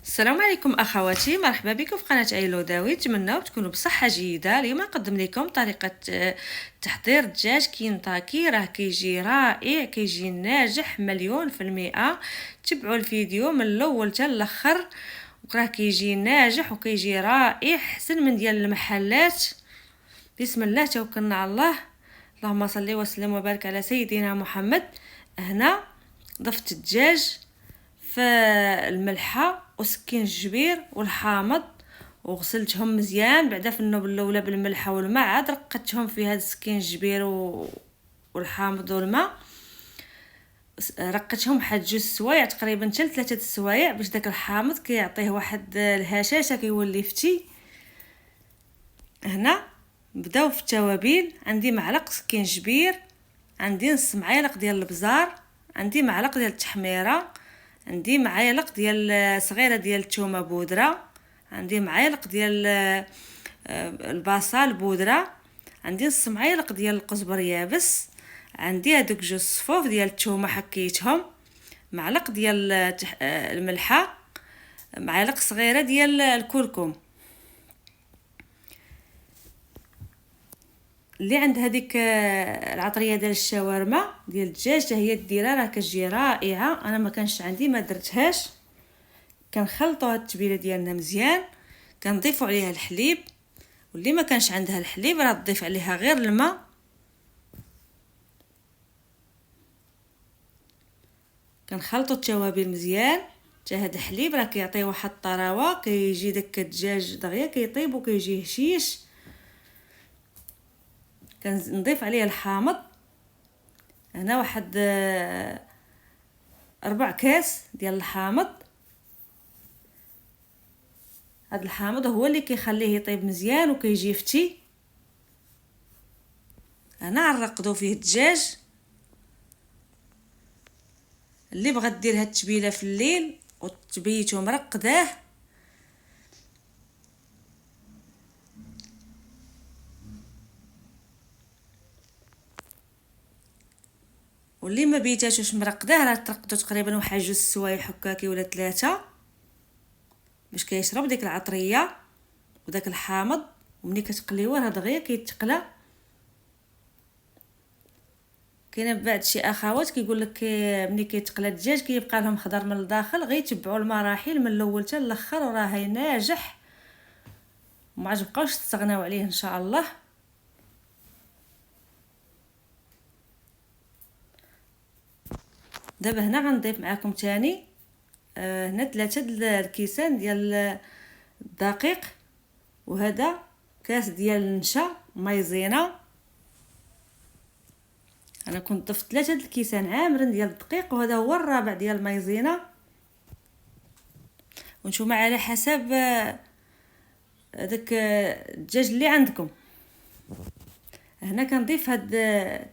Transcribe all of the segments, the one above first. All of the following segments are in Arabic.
السلام عليكم اخواتي، مرحبا بكم في قناه ايلو داوي. نتمنى تكونوا بصحه جيده. اليوم نقدم لكم طريقه تحضير الدجاج كينطاكي. راه كيجي رائع، كيجي ناجح مليون في المئه. تبعوا الفيديو من الاول حتى الاخر، راه كيجي ناجح وكيجي رائع احسن من ديال المحلات. بسم الله توكلنا على الله. اللهم صل وسلم وبارك على سيدنا محمد. هنا ضفت الدجاج في الملحه وسكين الجبير والحامض وغسلتهم مزيان، بعدا في النوب الاولى بالملحه والماء، عاد رقدتهم في هذا السكين الجبير والحامض والماء. رقتهم واحد 2 سوايع تقريبا حتى 3 سوايع باش داك الحامض كيعطيه واحد الهشاشه كيولي فتي. هنا نبداو في التوابل. عندي معلق سكين جبير، عندي نص معلق ديال البزار، عندي معلق ديال التحميره، عندي معالق ديال صغيره ديال الثومه بودره، عندي معالق ديال البصل بودره، عندي نص معالق ديال القزبر يابس، عندي هذوك 2 صفوف ديال الثومه حكيتهم، معلق ديال الملحه، معالق صغيره ديال الكركم. اللي عند هذيك العطريه ديال الشاورما ديال الدجاج هي ديرها، راه كتجي رائعه. انا ما كانش عندي ما درتهاش. كنخلطوا هاد التبيله ديالنا مزيان، كنضيفوا عليها الحليب، واللي ما كانش عندها الحليب راه تضيف عليها غير الماء. كنخلطوا التوابل مزيان. حتى هاد الحليب راه كيعطي واحد الطراوه، كيجي داك الدجاج دغيا كيطيب وكيجي هشيش. كنضيف عليه الحامض. هنا واحد 4 كاس ديال الحامض. هاد الحامض هو اللي كيخليه يطيب مزيان وكيجي فتي. هنا نرقدو فيه الدجاج. اللي بغات دير هاد التبيله في الليل وتبيتو مرقداه، واللي ما بيتاتوش مرقداه راه ترقدو تقريبا واحد 2 سوايع هكاكي ولا 3 باش كيشرب ديك العطريه وداك الحامض. ومني كتقليوه راه دغيا كيتقلى. كاين بعض شي اخوات كيقول لك ملي كيتقلى الدجاج كيبقى لهم خضر من الداخل. غير تبعوا المراحل من الاول حتى الاخر وراه ناجح، وما عجبقاوش تستغناو عليه ان شاء الله. دابا هنا غنضيف معكم تاني هنا 3 الكيسان ديال الدقيق، وهذا كاس ديال النشا مايزينا. انا كنت ضفت 3 الكيسان عامرين ديال الدقيق، وهذا هو الرابع ديال المايزينا. وانتوما على حسب داك الدجاج اللي عندكم. هنا كنضيف هاد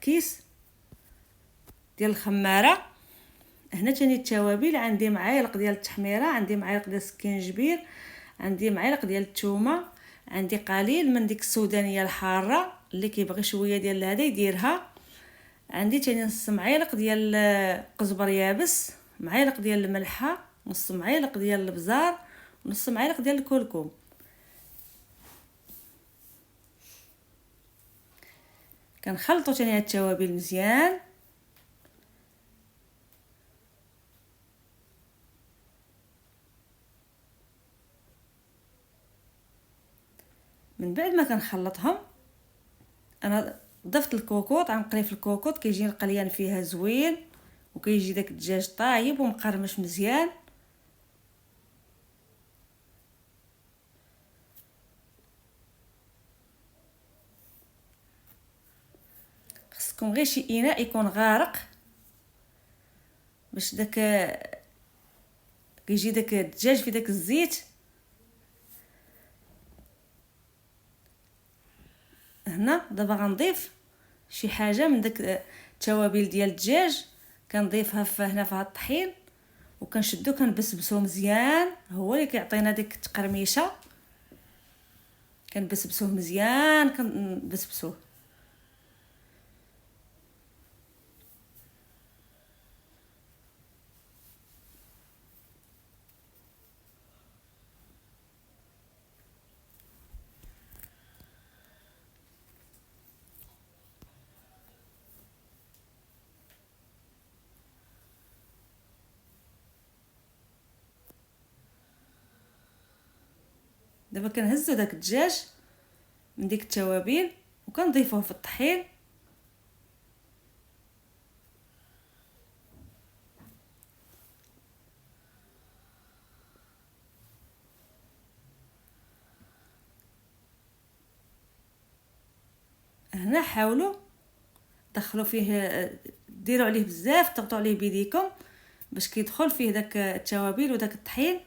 كيس ديال الخماره. هنا تاني التوابل. عندي معالق ديال التحميره، عندي معالق ديال السكينجبير، عندي معالق ديال الثومه، عندي قليل من ديك السودانيه الحاره اللي كيبغي شويه ديال هذا يديرها، عندي تاني نص معالق ديال قزبر يابس، معالق ديال الملحه، نص معالق ديال البزار، ونص معالق ديال الكركم. كنخلطوا تاني هاد التوابل مزيان. من بعد ما كنخلطهم انا ضفت الكوكوط. غنقلي في الكوكوط كيجي القليان فيها زوين، وكيجي داك الدجاج طايب ومقرمش مزيان. خصكم غير شي اناء يكون غارق باش داك كيجي داك الدجاج في داك الزيت. هنا دابا غنضيف شي حاجه من داك التوابل ديال الدجاج، كنضيفها هنا في هاد الطحين، وكنشدو كنبسبسو مزيان. هو اللي كيعطينا ديك التقرميشه. كنبسبسوه مزيان، كنبسبسوه. دابا كنهزو داك الدجاج من ديك التوابل وكنضيفوه في الطحين. هنا حاولوا دخلوا فيه، ديروا عليه بزاف، تضغطوا عليه بيديكم باش كيدخل فيه داك التوابل وداك الطحين.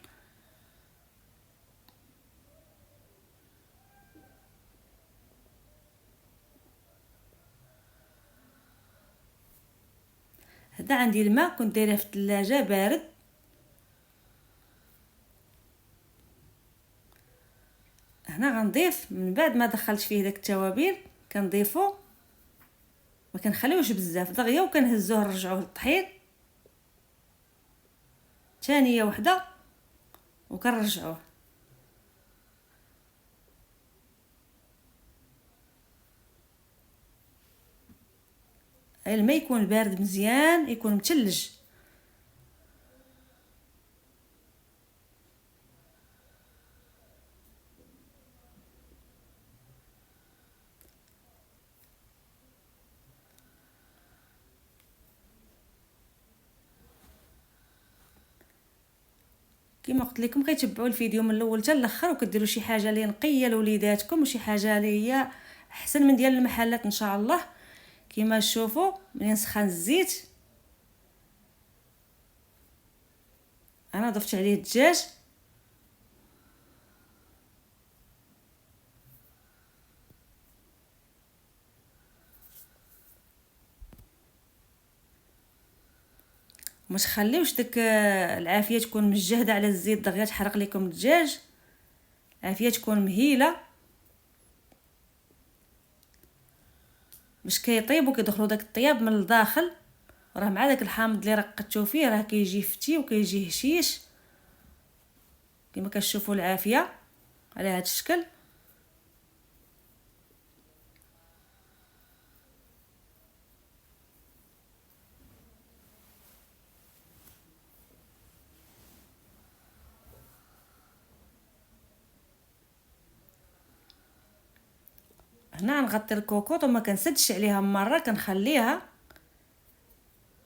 هذا عندي الماء كنت دايره في الثلاجه بارد. هنا غنضيف من بعد ما دخلت فيه داك التوابل، كنضيفو ما كنخليوش بزاف دغيا وكنهزوه نرجعوه للطحين ثانيه وحده وكنرجعوه. الماء يكون بارد مزيان، يكون متلج. كما قلت لكم كيتبعوا الفيديو من الاول حتى الاخر وكديروا شي حاجه اللي نقيه لوليداتكم وشي حاجه اللي هي احسن من ديال المحلات ان شاء الله. كما تشوفوا ملي سخن الزيت انا ضفت عليه الدجاج. ما تخليوش داك العافيه تكون مجهده على الزيت دغيا تحرق لكم الدجاج. العافيه تكون مهيله باش كيطيب وكيدخلوا داك الطياب من الداخل. راه مع داك الحامض اللي رقدتو فيه راه كيجي فتي وكيجي هشيش كما كتشوفوا العافيه على هذا الشكل. هنا نغطي الكوكوط وما كنسدش عليها مره، كنخليها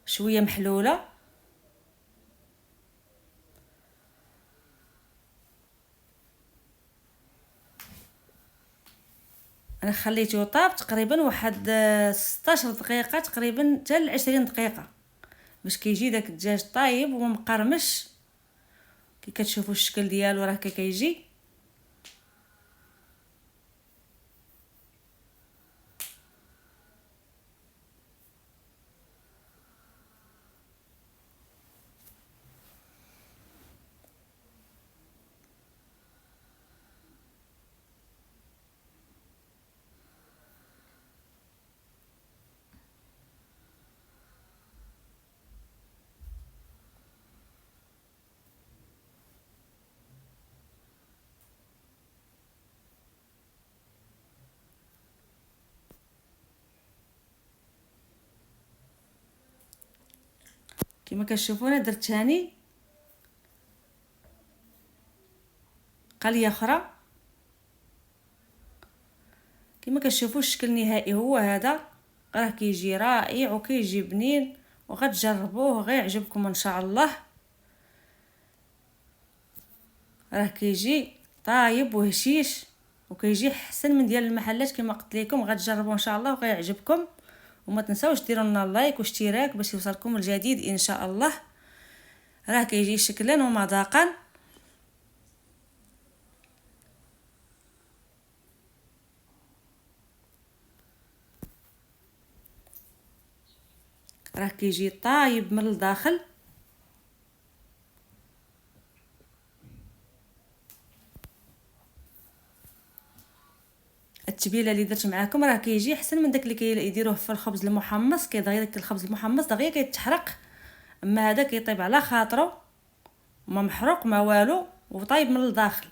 شويه محلوله. انا خليته طاب تقريبا واحد 16 دقيقه تقريبا حتى 20 دقيقه باش كيجي داك الدجاج طايب ومقرمش. كي كتشوفوا الشكل ديالو راه كيجي. كما كتشوفوا انا درت ثاني قليه اخرى. كما كتشوفوا الشكل النهائي هو هذا، راه كيجي رائع وكيجي بنين وغتجربوه غيعجبكم ان شاء الله. راه كيجي طايب وهشيش وكيجي احسن من ديال المحلات. كما قلت لكم غتجربوا ان شاء الله وغيعجبكم. وما تنساوش ديروا لنا لايك واشتراك باش يوصلكم الجديد ان شاء الله. راه كيجي شكلا ومذاقا. راه كيجي طايب من الداخل. التبيله اللي درت معكم راه كيجي احسن من داك اللي كيديروه في الخبز المحمص. كيدغيا داك الخبز المحمص دغيا كيتحرق، اما هذا كيطيب على خاطرو، ما محروق ما والو وطايب من الداخل.